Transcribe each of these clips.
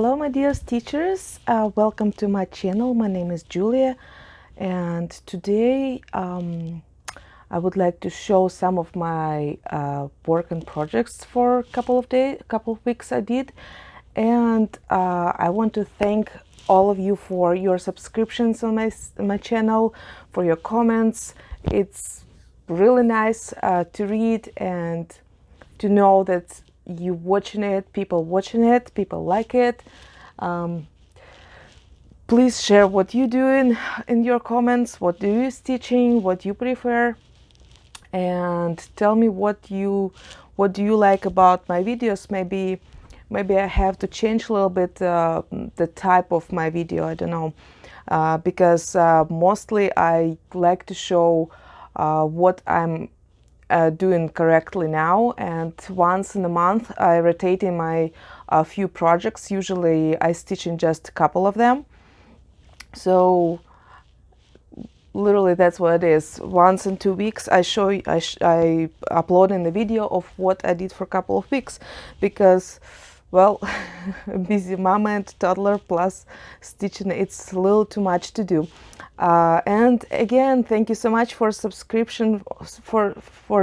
Hello my dear teachers, welcome to my channel. My name is Julia, and today I would like to show some of my work and projects for a couple of weeks I did, and I want to thank all of you for your subscriptions on my channel, for your comments. It's really nice to read and to know that you watching it, people like it. Please share what you do in your comments, what do you teaching, what you prefer, and tell me what do you like about my videos. Maybe I have to change a little bit the type of my video, I don't know, because mostly I like to show what I'm doing correctly now, and once in a month I rotate in my few projects. Usually I stitch in just a couple of them, so literally that's what it is. Once in 2 weeks I upload in the video of what I did for a couple of weeks, because well, busy mama and toddler plus stitching, it's a little too much to do. And again, thank you so much for subscription, for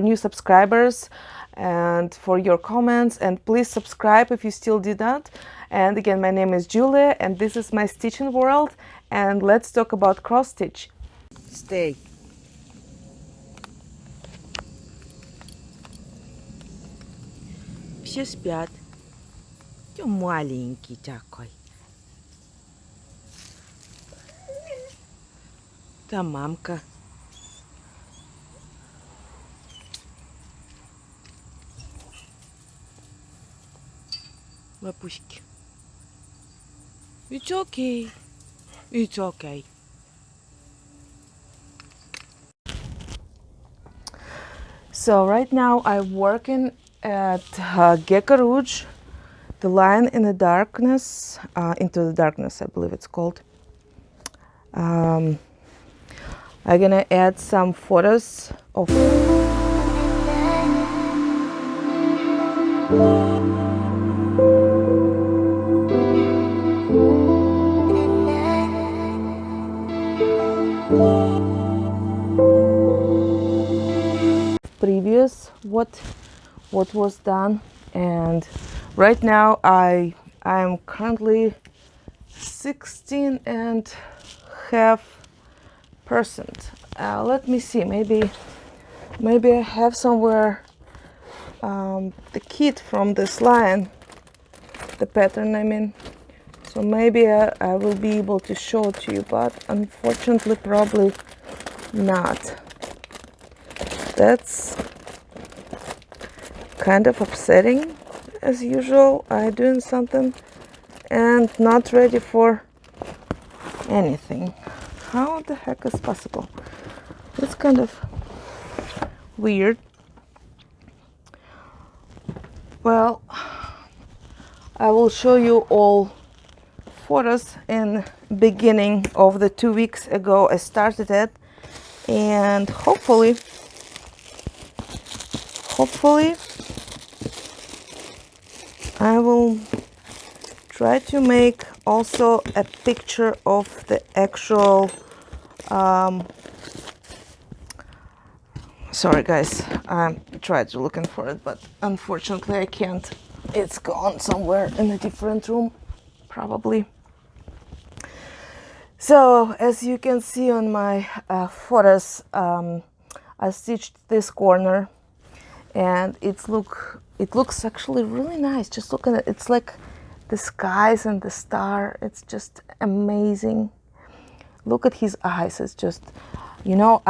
new subscribers, and for your comments, and please subscribe if you still did not. And again, my name is Julia, and this is my stitching world, and let's talk about cross stitch. Stay. Все спят. Ты маленький такой. Та мамка. Лапуськи. It's okay. It's okay. So right now I'm working at Gecko Rouge, the line in the darkness, into the darkness, I believe it's called. I'm gonna add some photos of previous what was done, and right now I am currently 16.5%. Let me see, maybe I have somewhere the kit from this line, the pattern I mean, so maybe I will be able to show it to you, but unfortunately probably not. That's kind of upsetting. As usual, I'm doing something and not ready for anything. How the heck is possible? It's kind of weird. Well, I will show you all photos in beginning of the 2 weeks ago I started it, and hopefully I will try to make also a picture of the actual sorry guys, I tried to looking for it, but unfortunately I can't. It's gone somewhere in a different room probably. So as you can see on my photos, I stitched this corner, and it looks actually really nice. Just look at it. It's like the skies and the star. It's just amazing. Look at his eyes. It's just, you know,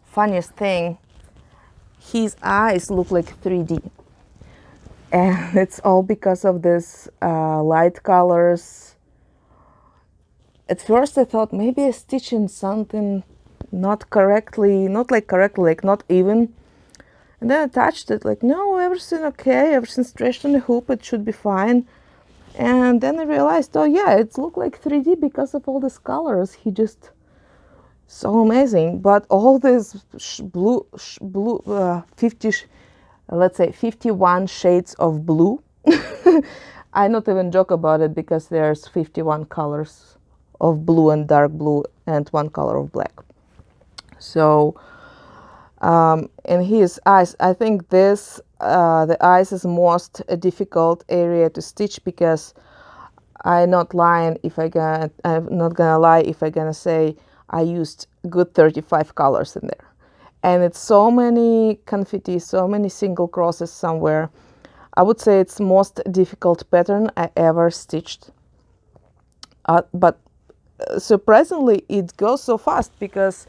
funniest thing, his eyes look like 3D, and it's all because of this light colors. At first I thought maybe I stitching something not correctly, not even. And then I touched it, like, no, everything okay, everything stretched on the hoop, it should be fine. And then I realized, oh yeah, it looked like 3D because of all these colors. He just so amazing. But all these blue, 50, let's say 51 shades of blue I not even joke about it because there's 51 colors of blue and dark blue and one color of black. So in his eyes, I think this the eyes is most difficult area to stitch, because I'm not lying if I'm not gonna lie if I'm gonna say I used good 35 colors in there, and it's so many confetti, so many single crosses somewhere. I would say it's most difficult pattern I ever stitched, but surprisingly it goes so fast, because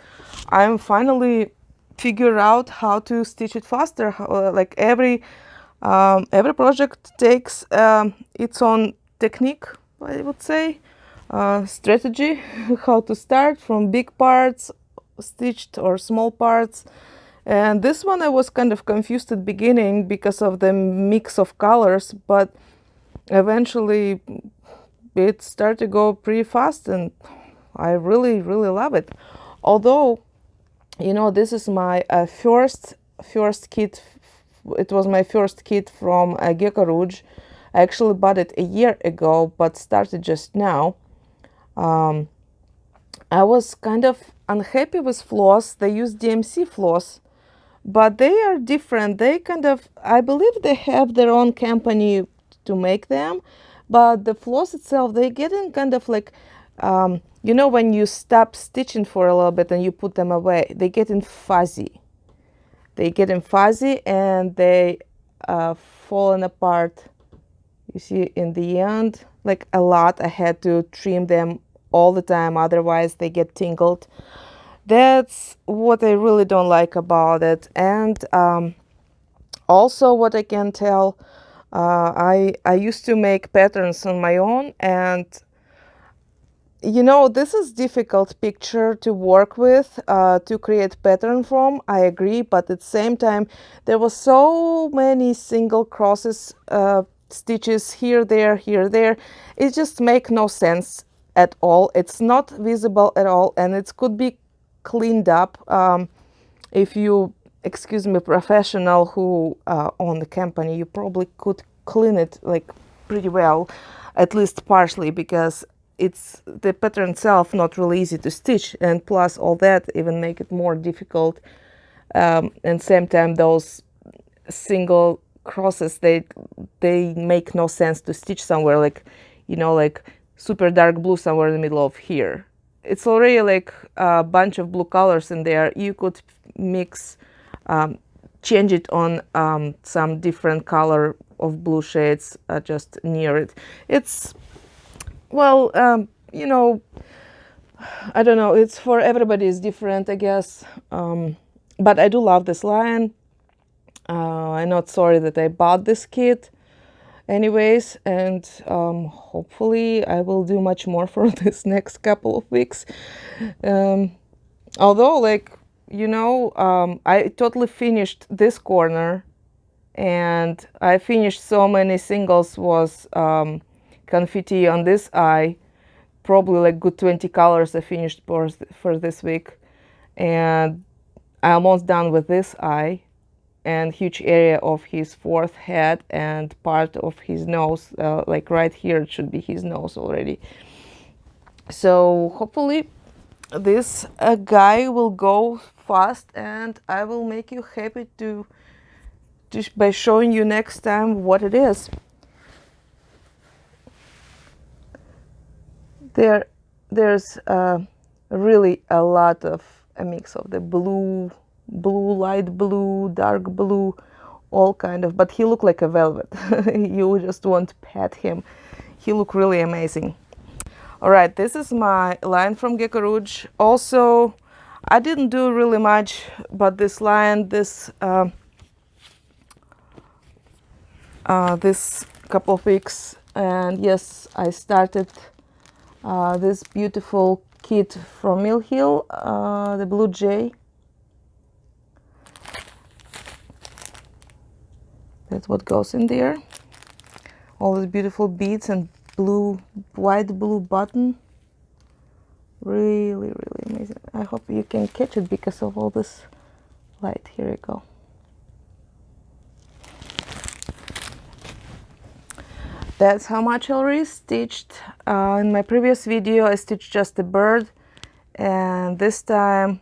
I'm finally figure out how to stitch it faster. Like every project takes its own technique, I would say, strategy, how to start from big parts stitched or small parts. And this one I was kind of confused at the beginning because of the mix of colors, but eventually it started to go pretty fast, and I really love it. Although, you know, this is my first kit. It was my first kit from Gecko Rouge. I actually bought it a year ago, but started just now. I was kind of unhappy with floss. They use DMC floss, but they are different. They kind of, I believe they have their own company to make them, but the floss itself, they get in kind of like, you know, when you stop stitching for a little bit and you put them away, they get in fuzzy. They get in fuzzy and they falling apart. You see in the end, like a lot. I had to trim them all the time, otherwise they get tingled. That's what I really don't like about it. And also what I can tell, I used to make patterns on my own, and you know, this is difficult picture to work with, to create pattern from. I agree, but at the same time, there was so many single crosses, stitches here, there, here, there. It just make no sense at all. It's not visible at all, and it could be cleaned up if you, excuse me, professional who own the company. You probably could clean it like pretty well, at least partially, because it's the pattern itself not really easy to stitch, and plus all that even make it more difficult. And same time, those single crosses, they make no sense to stitch somewhere, like, you know, like super dark blue somewhere in the middle of here. It's already like a bunch of blue colors in there. You could mix, change it on some different color of blue shades just near it. It's, well, you know, I don't know. It's for everybody is different, I guess. But I do love this line. I'm not sorry that I bought this kit anyways, and hopefully I will do much more for this next couple of weeks. Although, like, you know, I totally finished this corner, and I finished so many singles was confetti on this eye, probably like good 20 colors I finished for this week, and I'm almost done with this eye and huge area of his fourth head and part of his nose, like right here it should be his nose already. So hopefully this guy will go fast, and I will make you happy to by showing you next time what it is. There's really a lot of a mix of the blue, light blue, dark blue, all kind of, but he looked like a velvet. You just want to pet him. He looked really amazing. All right, this is my line from Gecko Rouge. Also, I didn't do really much, but this line, this couple of weeks, and yes, I started this beautiful kit from Mill Hill, the Blue Jay. That's what goes in there. All these beautiful beads and blue, white blue button. Really amazing. I hope you can catch it because of all this light. Here you go. That's how much I already stitched. In my previous video I stitched just the bird, and this time,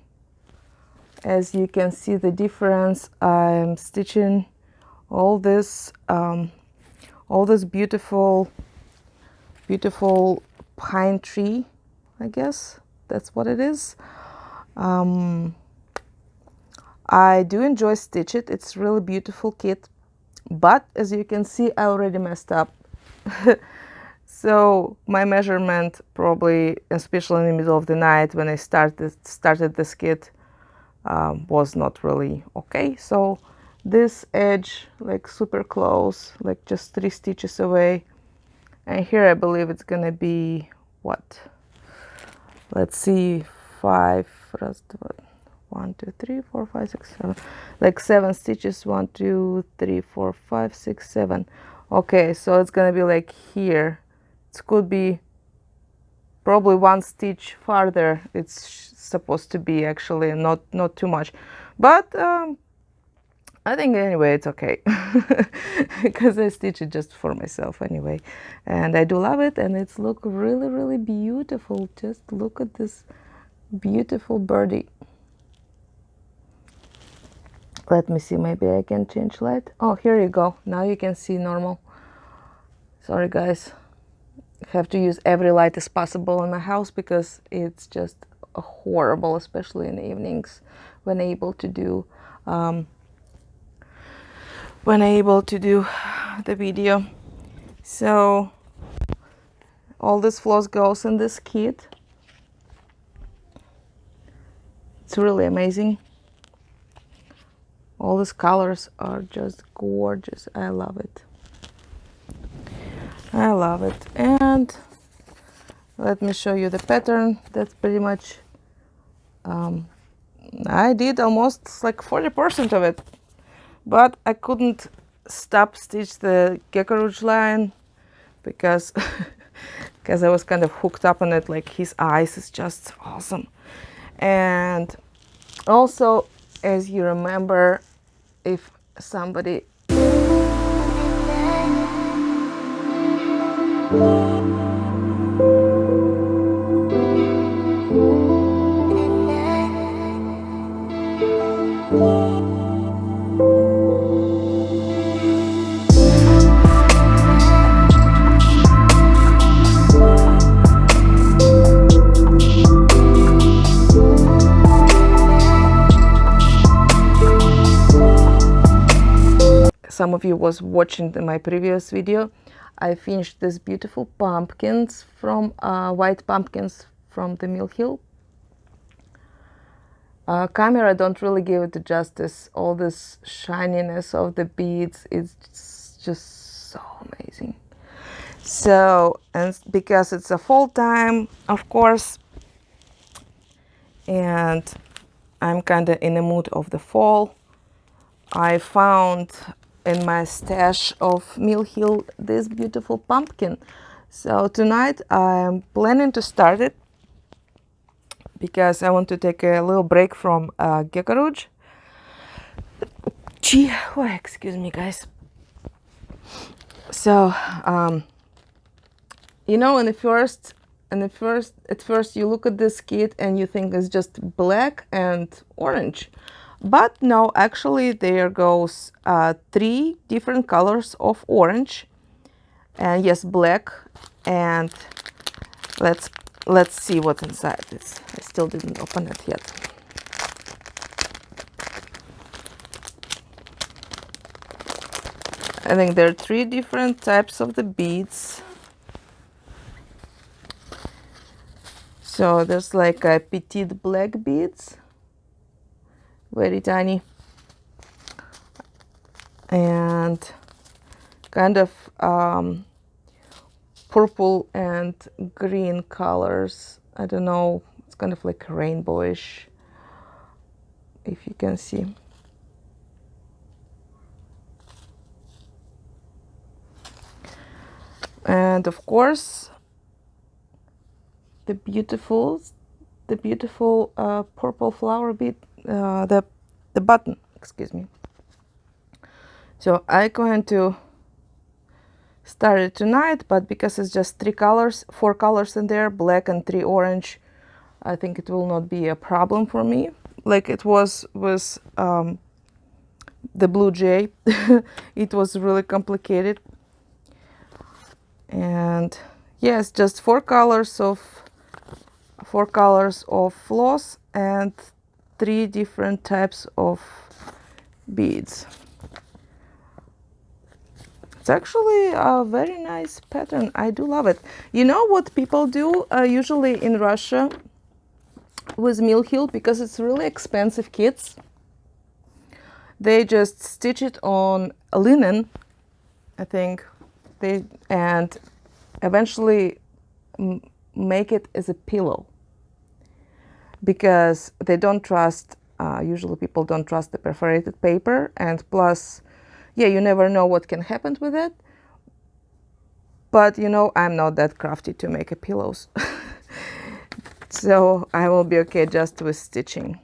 as you can see the difference, I'm stitching all this beautiful pine tree. I guess that's what it is. I do enjoy stitch it. It's really beautiful kit, but as you can see I already messed up. So my measurement, probably especially in the middle of the night when I started this kit, was not really okay. So this edge, like super close, like just 3 stitches away, and here I believe it's gonna be what, let's see, 5, 1 2 3 4 5 6 7, like 7 stitches, 1 2 3 4 5 6 7. Okay, so it's gonna be like here. It could be probably 1 stitch farther. It's supposed to be actually not too much, but I think anyway it's okay because I stitch it just for myself anyway, and I do love it, and it's look really beautiful. Just look at this beautiful birdie. Let me see, maybe I can change light. Oh, here you go. Now you can see normal. Sorry guys, have to use every light as possible in my house because it's just horrible, especially in the evenings when able to do the video. So all this floss goes in this kit. It's really amazing. All these colors are just gorgeous. I love it. I love it. And let me show you the pattern. That's pretty much I did almost like 40% of it, but I couldn't stop stitch the Gecko Rouge line because because I was kind of hooked up on it. Like his eyes is just awesome. And also, as you remember, if somebody some of you was watching my previous video, I finished these beautiful pumpkins from white pumpkins from the Mill Hill. Camera don't really give it justice. All this shininess of the beads, it's just so amazing. So, and because it's a fall time, of course, and I'm kind of in the mood of the fall, I found in my stash of Mill Hill this beautiful pumpkin. So tonight I'm planning to start it because I want to take a little break from Gecko Rouge. Gee, oh, excuse me guys. So you know, at first you look at this kit and you think it's just black and orange. But no, actually there goes 3 different colors of orange, and yes, black, and let's see what's inside this. I still didn't open it yet. I think there are 3 different types of the beads. So there's like a petite black beads, very tiny, and kind of purple and green colors. I don't know, it's kind of like rainbowish, if you can see. And of course the beautiful purple flower bead, the button, excuse me. So I'm going to started tonight, but because it's just 4 colors in there, black and 3 orange, I think it will not be a problem for me like it was with the blue jay. It was really complicated. And yes, just 4 colors of floss and 3 different types of beads. It's actually a very nice pattern. I do love it. You know what people do usually in Russia with mill heel, because it's really expensive kits, they just stitch it on linen, I think, and eventually make it as a pillow, because they don't trust, usually people don't trust the perforated paper, and plus, yeah, you never know what can happen with it. But you know, I'm not that crafty to make a pillows. So I will be okay just with stitching.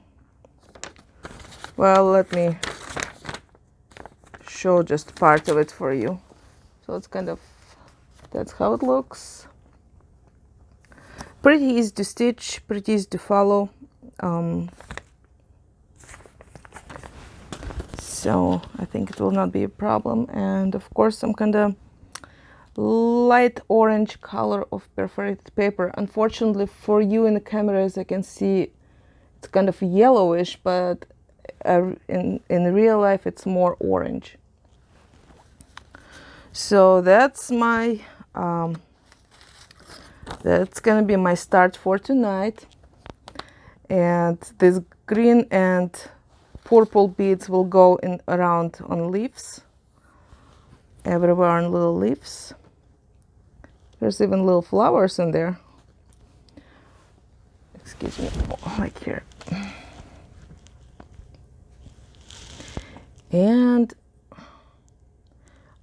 Well, let me show just part of it for you. So it's kind of, that's how it looks. Pretty easy to stitch, pretty easy to follow. So I think it will not be a problem. And of course, some kind of light orange color of perforated paper. Unfortunately for you in the camera, as I can see, it's kind of yellowish, but in real life it's more orange. So that's my that's gonna be my start for tonight. And this green and purple beads will go in around on leaves, everywhere on little leaves. There's even little flowers in there. Excuse me, like here. And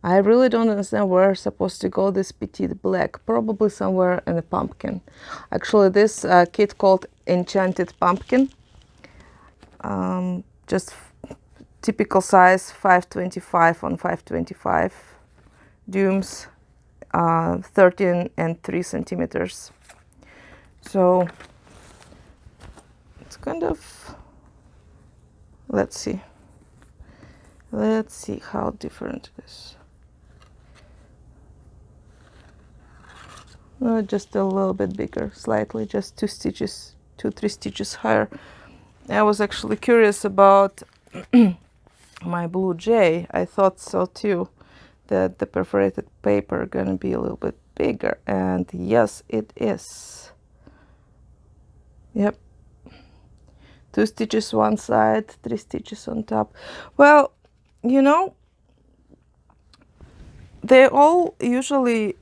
I really don't understand where it's supposed to go this petite black. Probably somewhere in a pumpkin. Actually, this kit called Enchanted Pumpkin. Just typical size, 525 on 525 dooms, 13 and 3 centimeters. So it's kind of, let's see how different it is. Just a little bit bigger, slightly, just 2-3 stitches higher. I was actually curious about my blue jay. I thought so too, that the perforated paper gonna be a little bit bigger, and yes, it is. Yep, 2 stitches one side, 3 stitches on top. Well, you know, they all usually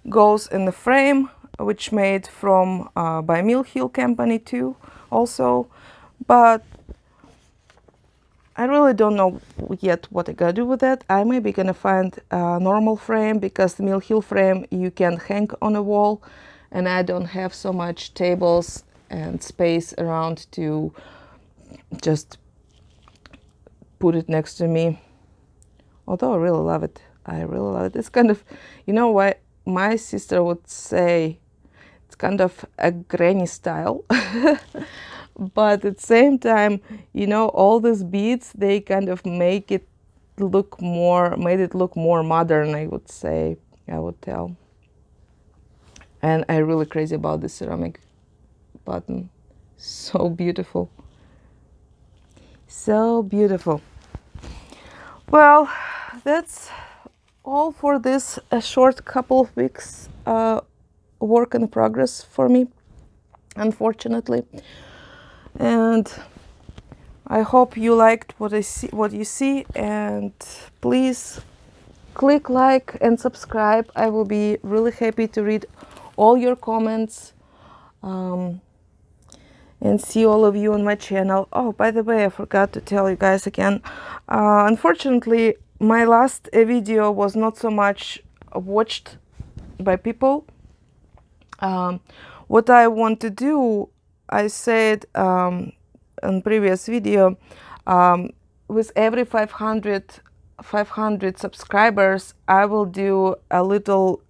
goes in the frame, which made from by Mill Hill Company too, also. But I really don't know yet what I gotta do with it. I may be gonna find a normal frame, because the Mill Hill frame you can hang on a wall, and I don't have so much tables and space around to just put it next to me. Although I really love it. I really love it. It's kind of, you know what my sister would say, it's kind of a granny style. But at the same time, you know, all these beads, they kind of made it look more modern, I would say, I would tell. And I'm really crazy about the ceramic button. So beautiful. So beautiful. Well, that's all for this a short couple of weeks work in progress for me, unfortunately. And I hope you liked what you see, and please click like and subscribe. I will be really happy to read all your comments and see all of you on my channel. Oh, by the way, I forgot to tell you guys again. Unfortunately, my last video was not so much watched by people. What I want to do, I said in previous video, with every 500 500 subscribers, I will do a little,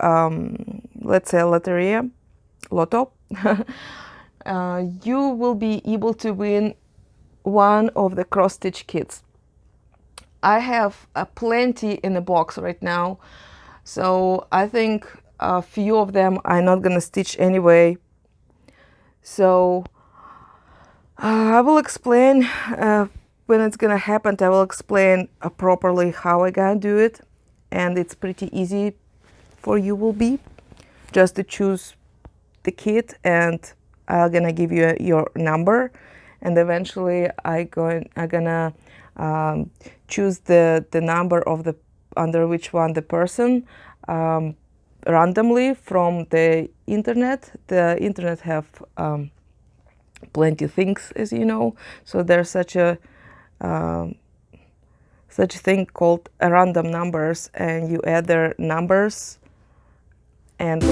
let's say, lotto. You will be able to win one of the cross-stitch kits. I have plenty in the box right now, so I think a few of them I'm not gonna stitch anyway. So I will explain when it's gonna happen. I will explain properly how I gonna do it, and it's pretty easy for you will be just to choose the kit, and I'm gonna give you your number, and eventually I'm gonna choose the number of the under which one the person randomly from the internet. The internet have plenty things, as you know, so there's such a thing called random numbers, and you add their numbers and